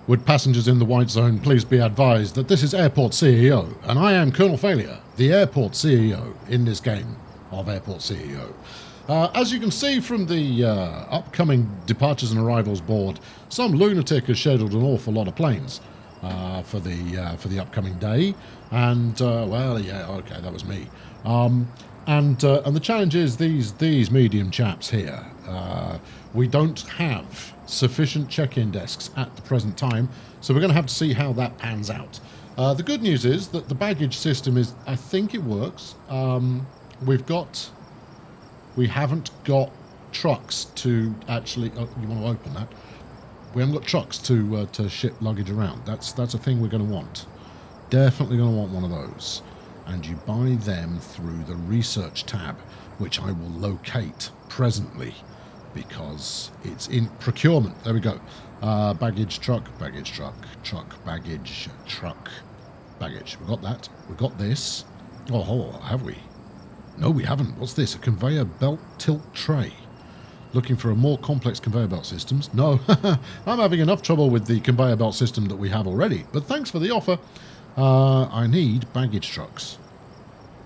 Would passengers in the white zone please be advised that this is Airport CEO, and I am Colonel Failure, the Airport CEO in this game of Airport CEO. As you can see from the upcoming departures and arrivals board, some lunatic has scheduled an awful lot of planes for the upcoming day, and well, yeah, okay, that was me. And the challenge is these medium chaps here. We don't have sufficient check-in desks at the present time, so we're going to have to see how that pans out. The good news is that the baggage system is, I think it works. We haven't got trucks to actually. Oh, you want to open that? We haven't got trucks to ship luggage around. That's a thing we're going to want. Definitely going to want one of those. And you buy them through the research tab, which I will locate presently, because it's in procurement. There we go. Baggage truck, baggage. We got that. We got this. Oh, have we? No, we haven't. What's this? A conveyor belt tilt tray. Looking for a more complex conveyor belt systems? No, I'm having enough trouble with the conveyor belt system that we have already. But thanks for the offer. I need baggage trucks.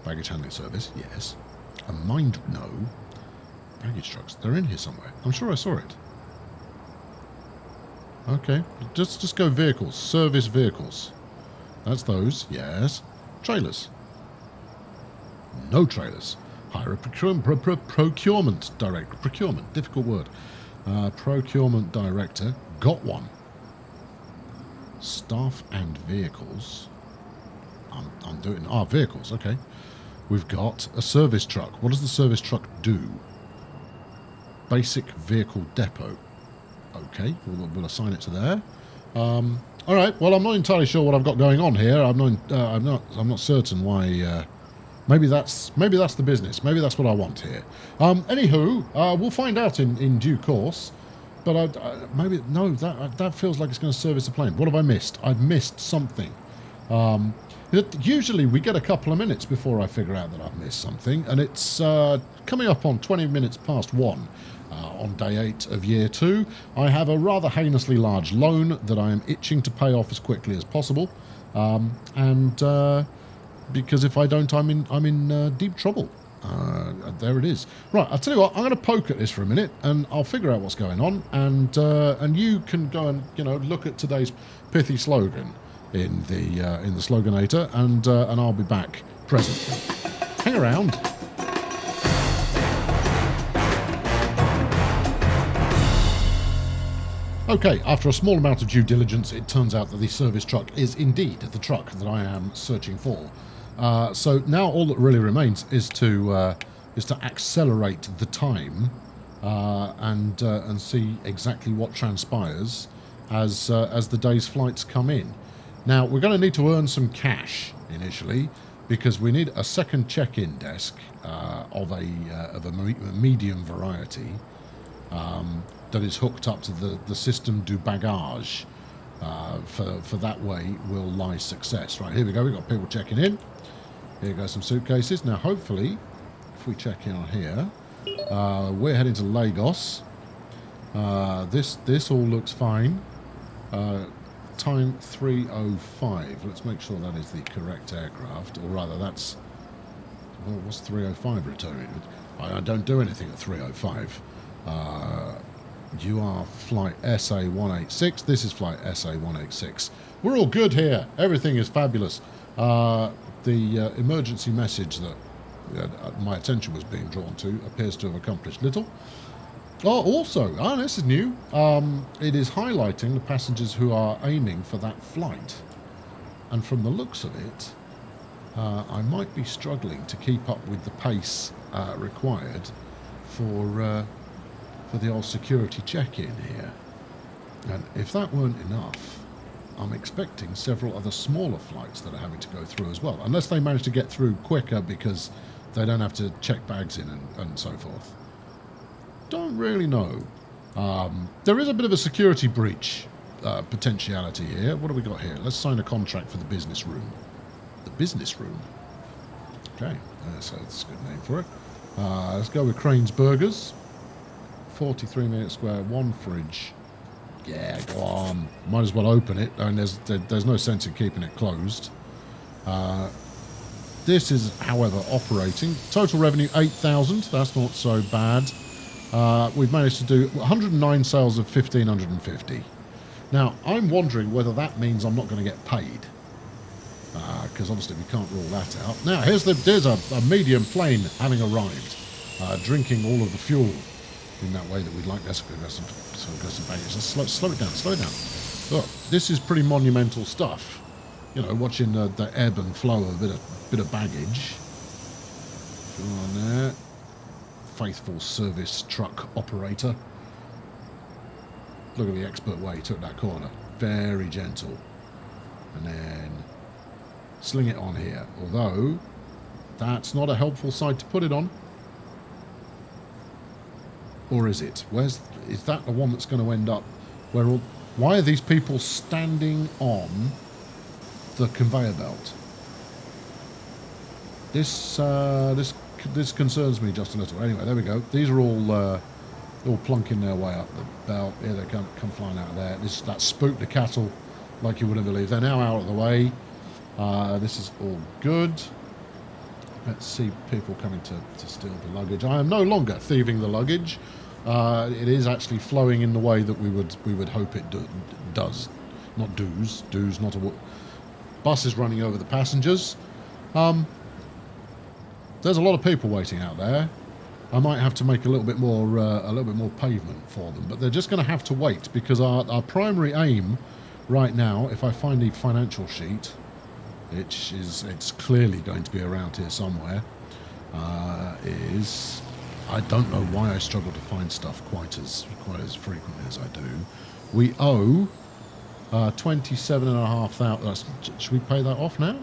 Baggage handling service, yes. A no. Baggage trucks, they're in here somewhere. I'm sure I saw it. Okay, just go vehicles. Service vehicles. That's those, yes. Trailers. No trailers. Hire a procurement director. Procurement, difficult word. Procurement director. Got one. Staff and vehicles. I'm doing vehicles. Okay, we've got a service truck. What does the service truck do? Basic vehicle depot. Okay, we'll assign it to there. All right. Well, I'm not entirely sure what I've got going on here. I'm not certain why. Maybe that's the business. Maybe that's what I want here. Anywho, we'll find out in due course. But that feels like it's going to service a plane. What have I missed? I've missed something. Usually we get a couple of minutes before I figure out that I've missed something, and it's coming up on 20 minutes past 1 on day 8 of year 2. I have a rather heinously large loan that I am itching to pay off as quickly as possible, because if I don't, I'm in deep trouble. There it is. Right, I'll tell you what, I'm going to poke at this for a minute, and I'll figure out what's going on, and you can go and look at today's pithy slogan in the sloganator, and I'll be back presently. Hang around. Okay, after a small amount of due diligence, it turns out that the service truck is indeed the truck that I am searching for. So now all that really remains is to accelerate the time and see exactly what transpires as the day's flights come in. Now we're going to need to earn some cash initially, because we need a second check-in desk of a medium variety that is hooked up to the system du bagage. For that way will lie success. Right, here we go. We've got people checking in. Here go some suitcases. Now, hopefully, if we check in on here, we're heading to Lagos. This all looks fine. Time 3:05. Let's make sure that is the correct aircraft, or rather, that's what's 3:05 returning. I don't do anything at 3:05. You are flight SA-186. This is flight SA-186. We're all good here. Everything is fabulous. The emergency message that my attention was being drawn to appears to have accomplished little. Also, this is new. It is highlighting the passengers who are aiming for that flight. And from the looks of it, I might be struggling to keep up with the pace required for the old security check-in here. And if that weren't enough, I'm expecting several other smaller flights that are having to go through as well, unless they manage to get through quicker because they don't have to check bags in and so forth. Don't really know. There is a bit of a security breach potentiality here. What do we got here? Let's sign a contract for the business room. The business room? Okay, so that's a good name for it. Let's go with Crane's Burgers. 43 meters square, one fridge, Yeah, go on. Might as well open it, and there's no sense in keeping it closed. This is, however, operating. Total revenue 8,000. That's not so bad. We've managed to do 109 sales of 1,550. Now, I'm wondering whether that means I'm not going to get paid. Because obviously we can't rule that out. Now, there's a medium plane having arrived, drinking all of the fuel in that way that we'd like. Let's go some baggage. Let's slow it down, slow it down. Look, this is pretty monumental stuff. You know, watching the ebb and flow of a bit of baggage. Go on there. Faithful service truck operator. Look at the expert way he took that corner. Very gentle. And then sling it on here. Although, that's not a helpful side to put it on. Or is it? Is that the one that's going to end up where all... Why are these people standing on the conveyor belt? This concerns me just a little. Anyway, there we go. These are all plunking their way up the belt. Here they come flying out of there. That spooked the cattle like you wouldn't believe. They're now out of the way. This is all good. Let's see people coming to steal the luggage. I am no longer thieving the luggage. It is actually flowing in the way that we would hope it does. Not do's. Do's not a... Bus is running over the passengers. There's a lot of people waiting out there. I might have to make a little bit more pavement for them, but they're just going to have to wait because our primary aim right now, if I find the financial sheet, it's clearly going to be around here somewhere, is... I don't know why I struggle to find stuff quite as frequently as I do. We owe 27,500. Should we pay that off now?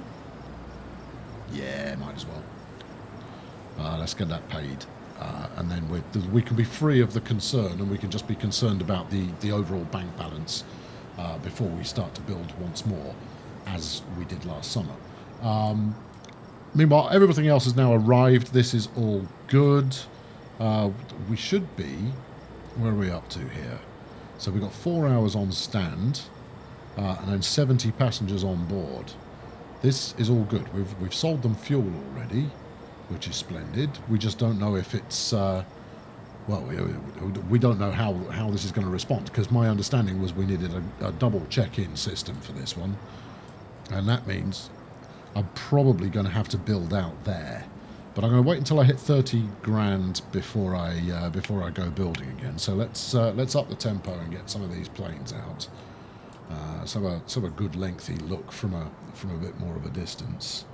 Yeah, might as well. Let's get that paid, and then we can be free of the concern, and we can just be concerned about the overall bank balance before we start to build once more, as we did last summer. Meanwhile, everything else has now arrived. This is all good. We should be... Where are we up to here? So we've got 4 hours on stand, and then 70 passengers on board. This is all good. We've sold them fuel already, which is splendid. We just don't know if it's... we don't know how this is going to respond, because my understanding was we needed a double check-in system for this one. And that means I'm probably going to have to build out there. But I'm going to wait until I hit 30 grand before I go building again. So let's up the tempo and get some of these planes out. Some of a good lengthy look from a bit more of a distance.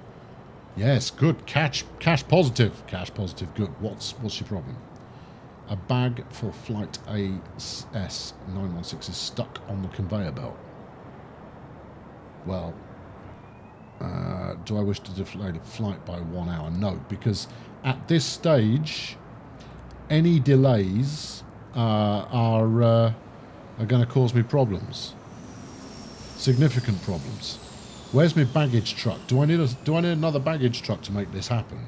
Yes, good. Cash positive. Cash positive. Good. What's your problem? A bag for flight AS916 is stuck on the conveyor belt. Well. Do I wish to delay the flight by 1 hour? No, because at this stage, any delays are going to cause me problems, significant problems. Where's my baggage truck? Do I need another baggage truck to make this happen?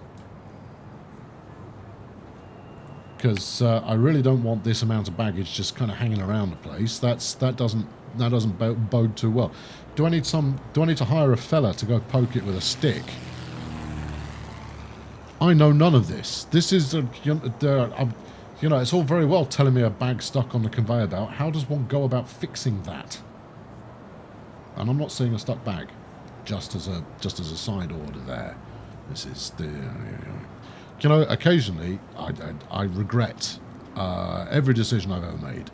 Because I really don't want this amount of baggage just kind of hanging around the place. That doesn't bode too well. Do I need to hire a fella to go poke it with a stick? I know none of this. This is it's all very well telling me a bag stuck on the conveyor belt. How does one go about fixing that? And I'm not seeing a stuck bag, just as a side order there. This is the occasionally I regret every decision I've ever made.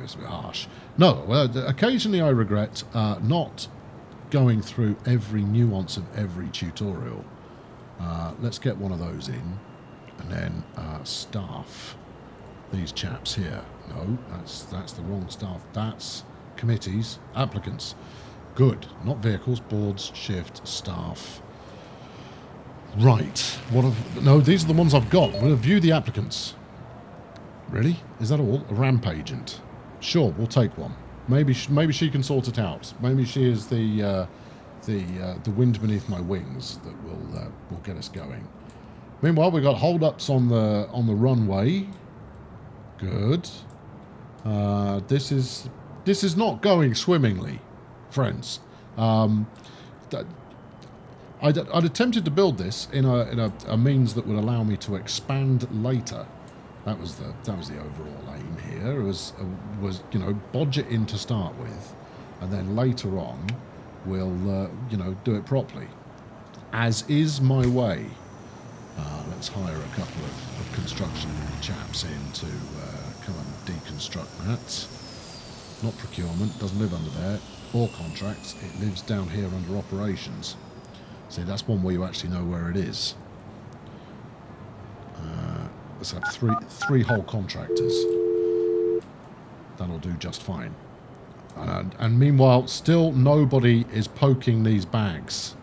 It's a bit harsh. No, well, occasionally I regret not going through every nuance of every tutorial. Let's get one of those in, and then staff. These chaps here. No, that's the wrong staff. That's committees, applicants. Good. Not vehicles, boards, shift, staff. Right. No, these are the ones I've got. We'll view the applicants. Really? Is that all? A ramp agent? Sure, we'll take one. Maybe she can sort it out. Maybe she is the wind beneath my wings that will get us going. Meanwhile, we've got hold-ups on the runway. Good. This is not going swimmingly, friends. I'd attempted to build this in a means that would allow me to expand later. That was the overall aim here. It was bodge it in to start with, and then later on we'll do it properly, as is my way. Let's hire a couple of construction chaps in to come and deconstruct that. Not procurement, doesn't live under there, or contracts. It lives down here under operations. See, that's one where you actually know where it is. Let's have three whole contractors. That'll do just fine. And meanwhile, still nobody is poking these bags.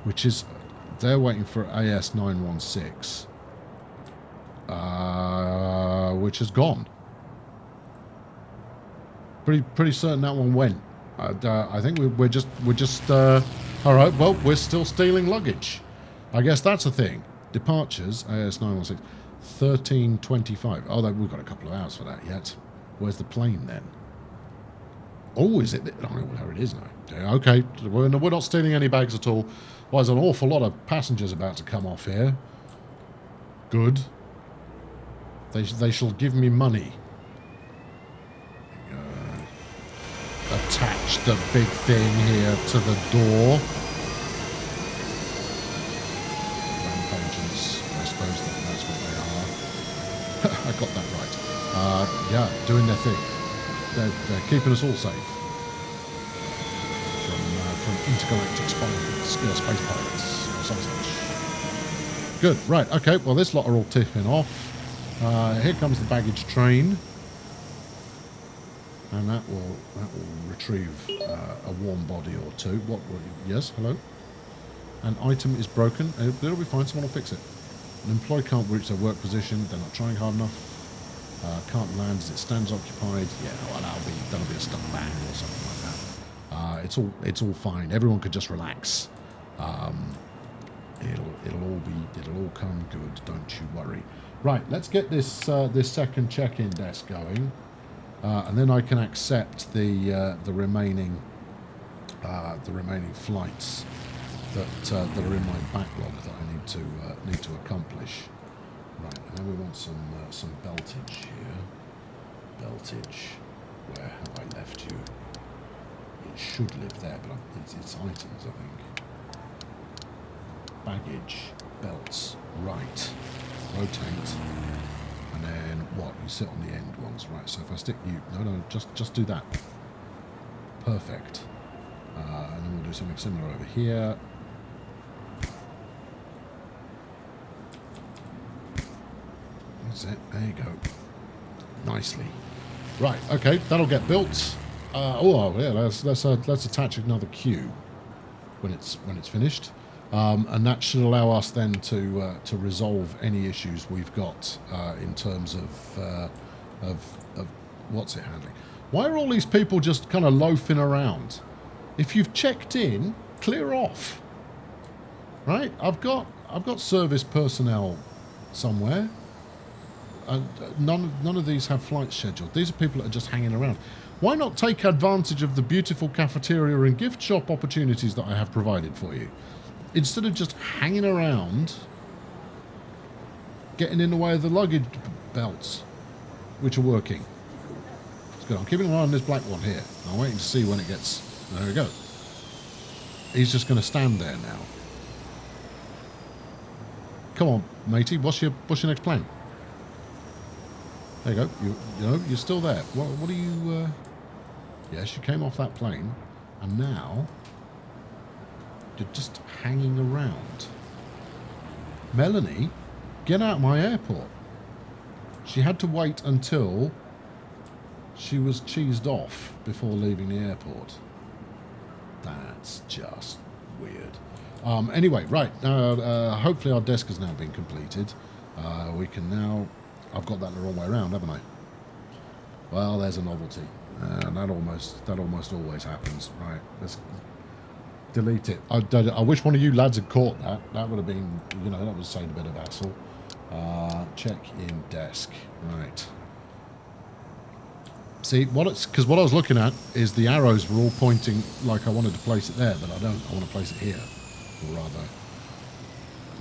Which is, they're waiting for AS916. Which has gone. Pretty certain that one went. I think we're just all right. Well, we're still stealing luggage. I guess that's a thing. Departures AS916 13:25. Oh, we've got a couple of hours for that yet. Where's the plane then? Oh, is it? Oh, there it is now. Yeah, okay, we're not stealing any bags at all. Well, there's an awful lot of passengers about to come off here. Good. They shall give me money. Attach the big thing here to the door. Rampages, I suppose that's what they are. I got that right. Yeah, doing their thing. They're keeping us all safe from intergalactic space pirates or some such. Good. Right. Okay. Well, this lot are all tipping off. Here comes the baggage train. And that will retrieve a warm body or two. Yes, hello. An item is broken. It'll be fine. Someone will fix it. An employee can't reach their work position. They're not trying hard enough. Can't land as it stands occupied. Yeah, well, that'll be a stuck bag or something like that. It's all fine. Everyone could just relax. It'll all come good. Don't you worry. Right, let's get this second check-in desk going. And then I can accept the remaining flights that are in my backlog that I need to accomplish. Right, and then we want some beltage here. Beltage, where have I left you? It should live there, but it's items, I think. Baggage, belts, right. Rotate. And then what? You sit on the end ones, right? So if I stick you, no, just do that. Perfect. And then we'll do something similar over here. That's it. There you go. Nicely. Right. Okay. That'll get built. Yeah. Let's attach another queue when it's finished. And that should allow us then to resolve any issues we've got in terms of what's it handling. Why are all these people just kind of loafing around? If you've checked in, clear off. Right? I've got service personnel somewhere. None of these have flights scheduled. These are people that are just hanging around. Why not take advantage of the beautiful cafeteria and gift shop opportunities that I have provided for you? Instead of just hanging around, getting in the way of the luggage belts, which are working. It's good. I'm keeping an eye on this black one here. I'm waiting to see when it gets... There we go. He's just going to stand there now. Come on, matey. What's your next plan? There you go. You're still there. What are you... Yes, you came off that plane. And now... You're just hanging around. Melanie, get out of my airport. She had to wait until she was cheesed off before leaving the airport. That's just weird. Anyway, right. Hopefully our desk has now been completed. We can now... I've got that the wrong way around, haven't I? Well, there's a novelty. That almost always happens. Right. Let's delete it. I wish one of you lads had caught that. That would have been, that would have saved a bit of hassle. Check-in desk. Right. See, what I was looking at is the arrows were all pointing like I wanted to place it there, but I don't. I want to place it here. Or rather...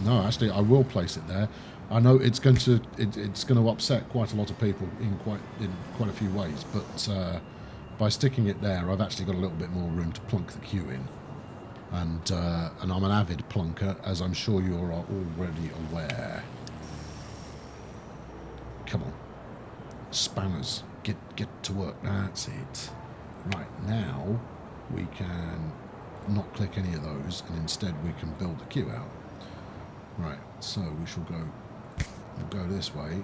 No, actually, I will place it there. I know it's going to upset quite a lot of people in quite a few ways, but by sticking it there, I've actually got a little bit more room to plunk the queue in, and I'm an avid plunker, as I'm sure you are already aware. Come on, spanners, get to work. That's it. Right, now we can not click any of those, and instead we can build the queue out. Right, so we shall go. We'll go this way.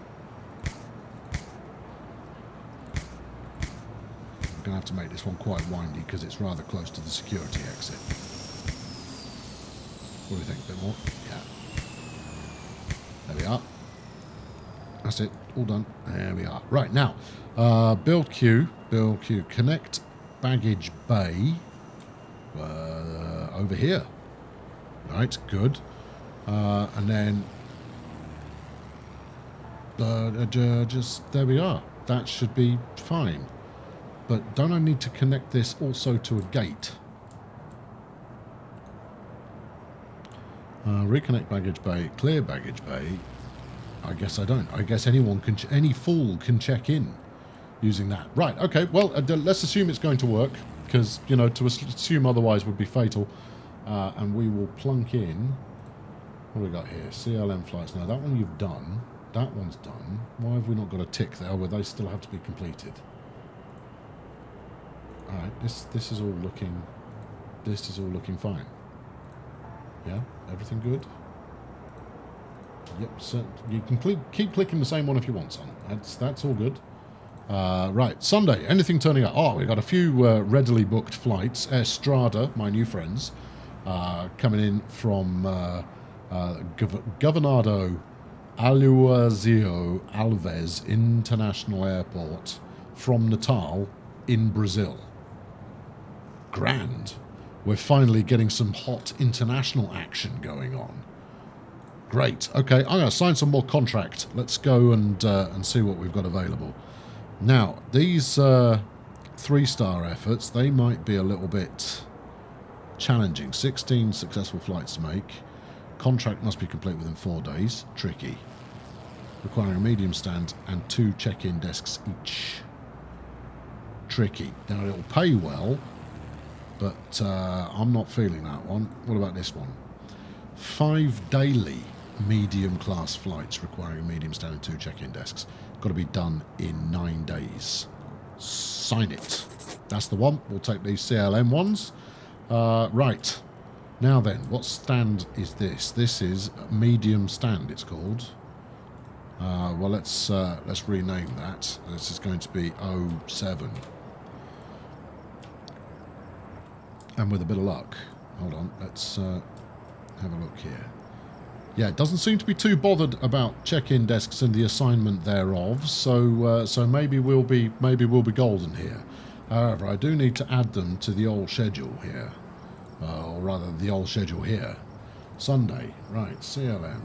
I'm going to have to make this one quite windy because it's rather close to the security exit. What do you think? A bit more? Yeah. There we are. That's it. All done. There we are. Right, now, build queue. Connect baggage bay over here. Right, good. And then just there we are. That should be fine. But don't I need to connect this also to a gate? Reconnect baggage bay, clear baggage bay. I guess I don't. I guess any fool can check in using that. Right. Okay. Well, let's assume it's going to work, because to assume otherwise would be fatal. And we will plunk in. What have we got here? CLM flights. Now, that one you've done. That one's done. Why have we not got a tick there where they still have to be completed? All right. This is all looking. This is all looking fine. Yeah. Everything good. Yep. So you can keep clicking the same one if you want, son. That's all good. Right. Sunday. Anything turning up? Oh, we've got a few readily booked flights. Air Strada, my new friends, coming in from. Governado Aloysio Alves International Airport from Natal in Brazil. Grand. We're finally getting some hot international action going on. Great. Okay, I'm going to sign some more contract. Let's go and see what we've got available. Now, these 3-star efforts, they might be a little bit challenging. 16 successful flights to make. Contract must be complete within 4 days. Tricky. Requiring a medium stand and 2 check-in desks each. Tricky. Now, it'll pay well, but I'm not feeling that one. What about this one? 5 daily medium-class flights requiring a medium stand and 2 check-in desks. Got to be done in 9 days. Sign it. That's the one. We'll take these CLM ones. Right. Now then, what stand is this? This is medium stand, it's called. Well, let's rename that. This is going to be 07. And with a bit of luck, hold on, let's have a look here. Yeah, it doesn't seem to be too bothered about check-in desks and the assignment thereof. So maybe we'll be golden here. However, I do need to add them to the old schedule here. Or rather, the old schedule here. Sunday. Right, CLM.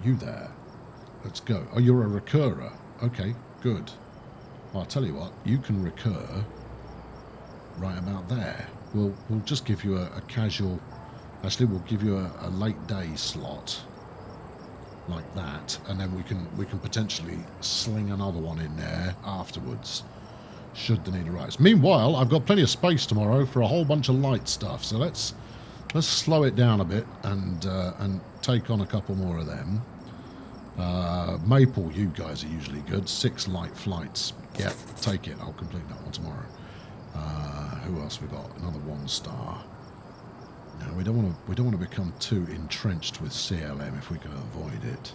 You there. Let's go. Oh, you're a recurrer. Okay, good. Well, I'll tell you what. You can recur right about there. We'll just give you a casual... Actually, we'll give you a late day slot. Like that. And then we can potentially sling another one in there afterwards, should the need arise. Meanwhile, I've got plenty of space tomorrow for a whole bunch of light stuff, so let's slow it down a bit and take on a couple more of them. Maple, you guys are usually good. 6 light flights. Yeah, take it. I'll complete that one tomorrow. Who else we got? Another 1-star. No, we don't want to become too entrenched with CLM if we can avoid it.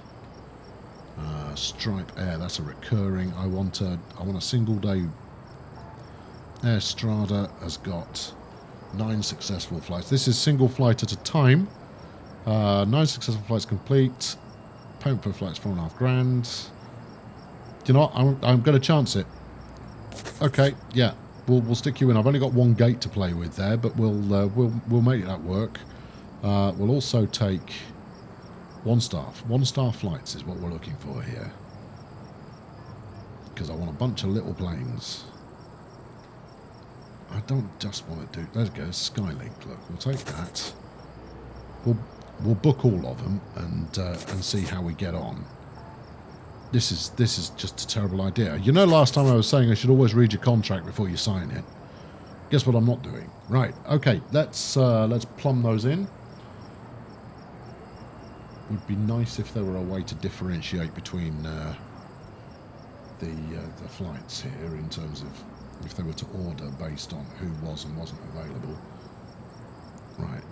Stripe Air, that's a recurring. I want a single day. Air Strada has got 9 successful flights. This is single flight at a time. 9 successful flights complete. Payment per flight's $4.5 grand. Do you know what? I'm going to chance it. Okay, yeah, we'll stick you in. I've only got 1 gate to play with there, but we'll make that work. We'll also take One-star flights is what we're looking for here. Because I want a bunch of little planes. I don't just want to do... There goes Skylink. Look, we'll take that. We'll book all of them and see how we get on. This is just a terrible idea. You know, last time I was saying I should always read your contract before you sign it. Guess what I'm not doing. Right. Okay. Let's plumb those in. Would be nice if there were a way to differentiate between the flights here in terms of if they were to order based on who was and wasn't available. Right.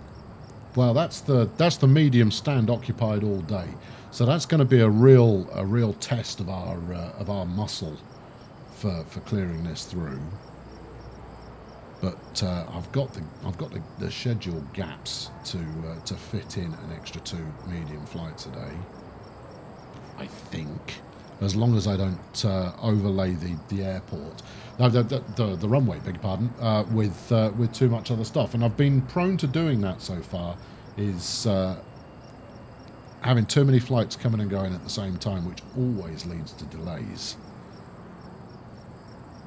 Well, that's the medium stand occupied all day, so that's going to be a real test of our muscle for clearing this through. But I've got the schedule gaps to fit in an extra 2 medium flights a day. I think, as long as I don't overlay the airport, no, the runway, beg your pardon, with too much other stuff. And I've been prone to doing that so far, is having too many flights coming and going at the same time, which always leads to delays.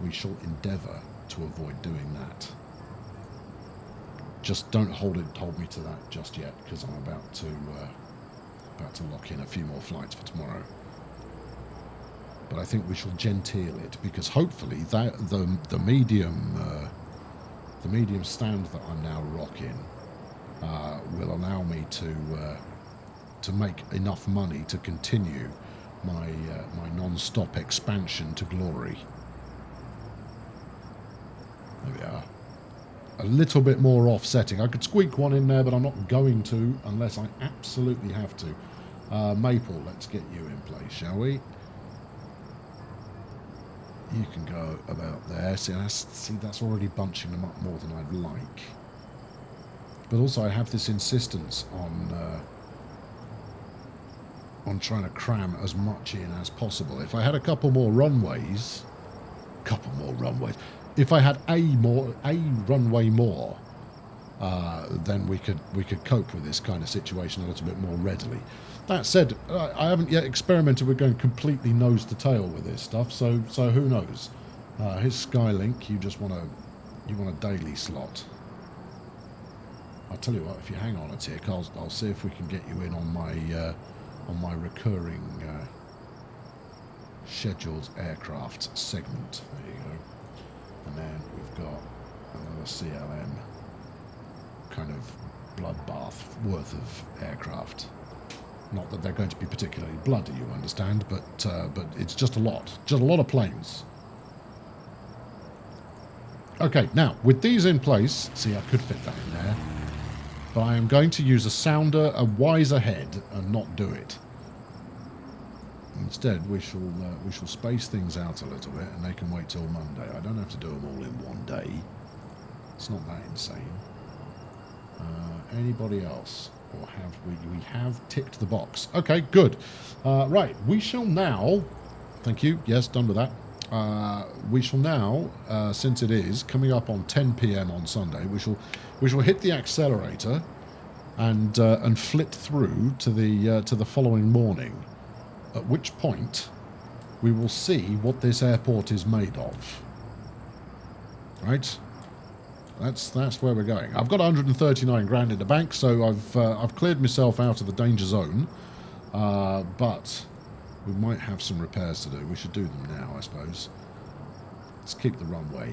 We shall endeavour to avoid doing that. Just don't hold me to that just yet, because I'm about to lock in a few more flights for tomorrow. But I think we shall genteel it, because hopefully the medium stand that I'm now rocking will allow me to make enough money to continue my non-stop expansion to glory. There we are. A little bit more offsetting. I could squeak one in there, but I'm not going to unless I absolutely have to. Maple, let's get you in place, shall we? You can go about there. See, that's already bunching them up more than I'd like. But also, I have this insistence on trying to cram as much in as possible. If I had a couple more runways, if I had a runway more, then we could cope with this kind of situation a little bit more readily. That said, I haven't yet experimented with going completely nose to tail with this stuff, so who knows? Here's Skylink. You just want a daily slot. I'll tell you what. If you hang on a tick, I'll see if we can get you in on my recurring scheduled aircraft segment. There you go. And then we've got another CLM kind of bloodbath worth of aircraft. Not that they're going to be particularly bloody, you understand, but it's just a lot of planes. Okay, now with these in place, see, I could fit that in there, but I am going to use a sounder, a wiser head, and not do it. Instead, we shall space things out a little bit, and they can wait till Monday. I don't have to do them all in one day. It's not that insane. Anybody else? Or have we have ticked the box? Okay, good. Right, we shall now. Thank you. Yes, done with that. We shall now, since it is coming up on 10 p.m. on Sunday, we shall hit the accelerator and flit through to the following morning. At which point, we will see what this airport is made of. Right? That's where we're going. I've got 139 grand in the bank, so I've cleared myself out of the danger zone. But we might have some repairs to do. We should do them now, I suppose. Let's keep the runway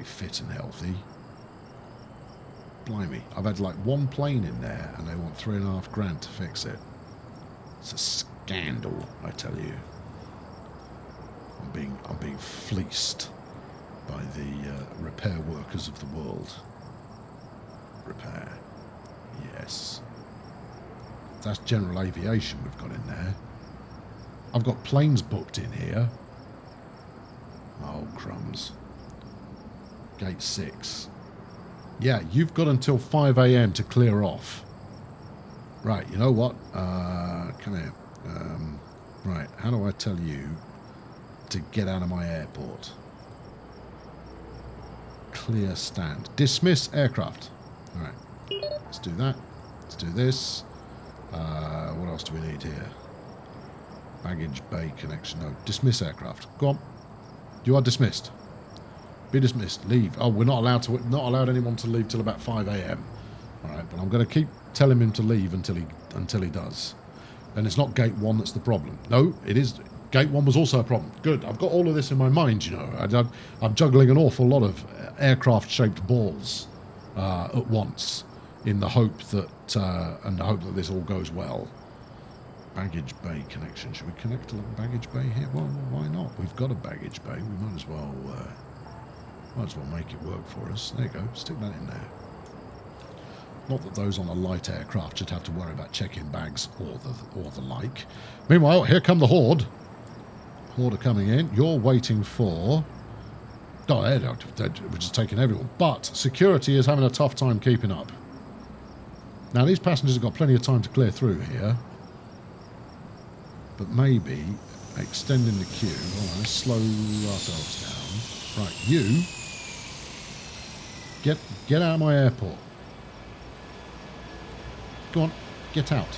fit and healthy. Blimey, I've had like one plane in there, and they want 3.5 grand to fix it. It's a scandal, I tell you. I'm being fleeced by the repair workers of the world. Repair. Yes. That's general aviation we've got in there. I've got planes booked in here. Oh, crumbs. Gate 6. Yeah, you've got until 5 a.m. to clear off. Right, you know what? Come here. Right, how do I tell you to get out of my airport? Clear stand. Dismiss aircraft. All right, let's do that. Let's do this. What else do we need here? Baggage bay connection. No, dismiss aircraft. Go on. You are dismissed. Be dismissed. Leave. Oh, we're not allowed anyone to leave till about 5 a.m. All right, but I'm going to keep telling him to leave until he does. And it's not gate 1 that's the problem. No, it is. Gate 1 was also a problem. Good. I've got all of this in my mind, you know. I'm juggling an awful lot of aircraft-shaped balls at once in the hope that this all goes well. Baggage bay connection. Should we connect to the baggage bay here? Well, why not? We've got a baggage bay. We might as well make it work for us. There you go. Stick that in there. Not that those on a light aircraft should have to worry about checking bags or the like. Meanwhile, here come the Horde. Horde are coming in. You're waiting for... Oh, they're just taking everyone. But security is having a tough time keeping up. Now, these passengers have got plenty of time to clear through here. But maybe extending the queue. All right, let's slow ourselves down. Right, you... Get out of my airport. Go on, get out.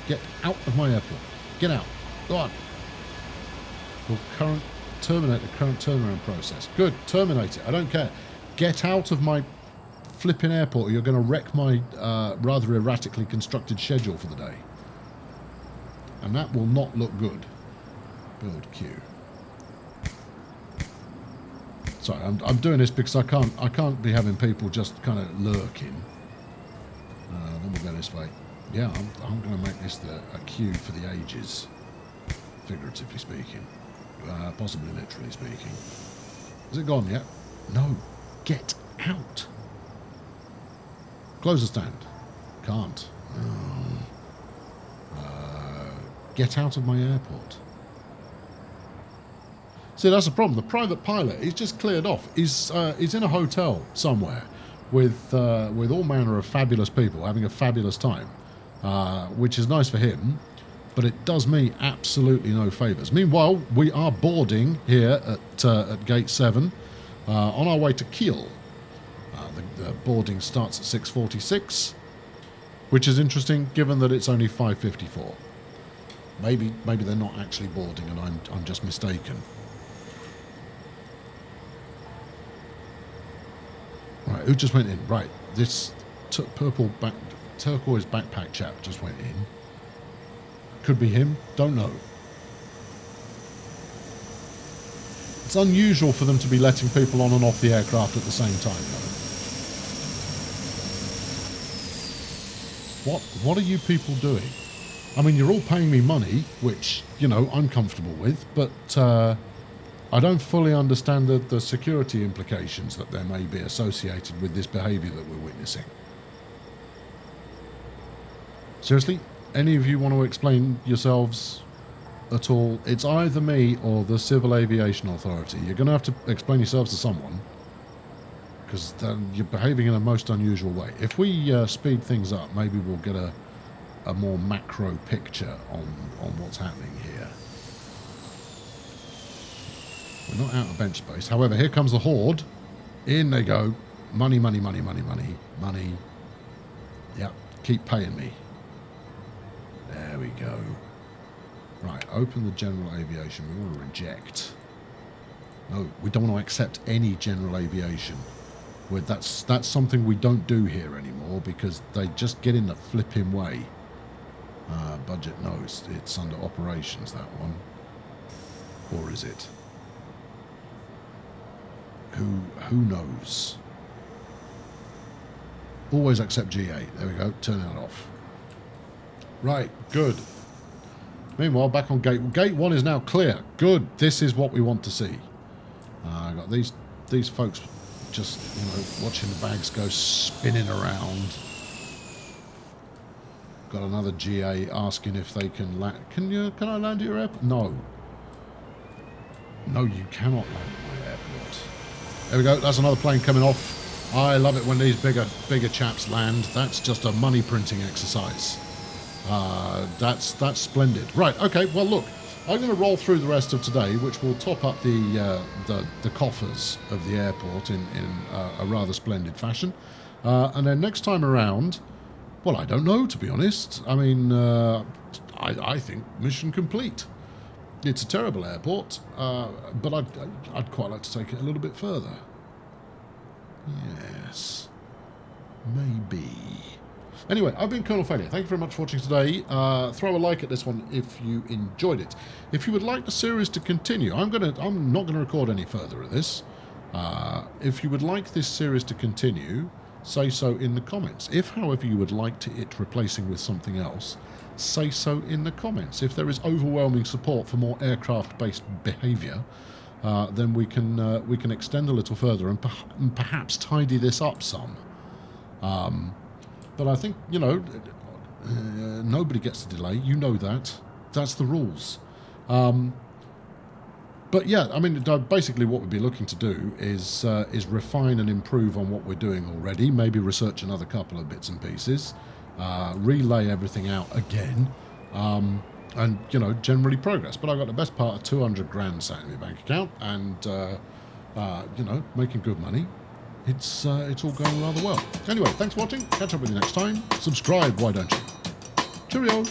Get out of my airport. Get out. Go on. We'll terminate the current turnaround process. Good, terminate it. I don't care. Get out of my flipping airport or you're going to wreck my rather erratically constructed schedule for the day. And that will not look good. Build queue. Sorry, I'm doing this because I can't be having people just kind of lurking. Then we'll go this way. Yeah, I'm going to make this a queue for the ages, figuratively speaking, possibly literally speaking. Is it gone yet? No. Get out. Close the stand. Can't. Get out of my airport. See, that's the problem. The private pilot, he's just cleared off. He's in a hotel somewhere with all manner of fabulous people having a fabulous time, which is nice for him, but it does me absolutely no favours. Meanwhile, we are boarding here at Gate 7 on our way to Kiel. The boarding starts at 6:46, which is interesting given that it's only 5:54. Maybe they're not actually boarding and I'm just mistaken. Right, who just went in? Right, this turquoise backpack chap just went in. Could be him, don't know. It's unusual for them to be letting people on and off the aircraft at the same time, though. What are you people doing? I mean, you're all paying me money, which, you know, I'm comfortable with, but I don't fully understand the security implications that there may be associated with this behaviour that we're witnessing. Seriously? Any of you want to explain yourselves at all? It's either me or the Civil Aviation Authority. You're going to have to explain yourselves to someone, because you're behaving in a most unusual way. If we speed things up, maybe we'll get a more macro picture on what's happening here. We're not out of bench space. However, here comes the Horde. In they go. Money, money, money, money, money, money. Yep, keep paying me. There we go. Right, open the general aviation. We want to reject. No, we don't want to accept any general aviation. That's something we don't do here anymore because they just get in the flipping way. Budget, no, it's under operations, that one. Or is it? Who knows? Always accept G8. There we go. Turn that off. Right. Good. Meanwhile, back on Gate 1 is now clear. Good. This is what we want to see. I got these folks just, you know, watching the bags go spinning around. Got another GA asking if they can land. Can I land at your airport? No. No, you cannot land at my airport. There we go. That's another plane coming off. I love it when these bigger chaps land. That's just a money printing exercise. That's splendid. Right. Okay. Well, look, I'm going to roll through the rest of today, which will top up the coffers of the airport in a rather splendid fashion. And then next time around, Well, I don't know, to be honest. I mean, I think mission complete. It's a terrible airport, but I'd quite like to take it a little bit further. Yes. Maybe. Anyway, I've been Colonel Failure. Thank you very much for watching today. Throw a like at this one if you enjoyed it. If you would like the series to continue, I'm not gonna record any further of this. If you would like this series to continue, say so in the comments. If, however, you would like it replacing with something else, say so in the comments. If there is overwhelming support for more aircraft-based behaviour, then we can extend a little further and perhaps tidy this up some. But I think, you know, nobody gets a delay. You know that. That's the rules. But yeah, I mean, basically what we'd be looking to do is refine and improve on what we're doing already. Maybe research another couple of bits and pieces. Relay everything out again. And, you know, generally progress. But I've got the best part of 200 grand sat in my bank account and, you know, making good money. It's all going rather well. Anyway, thanks for watching. Catch up with you next time. Subscribe, why don't you? Cheerio.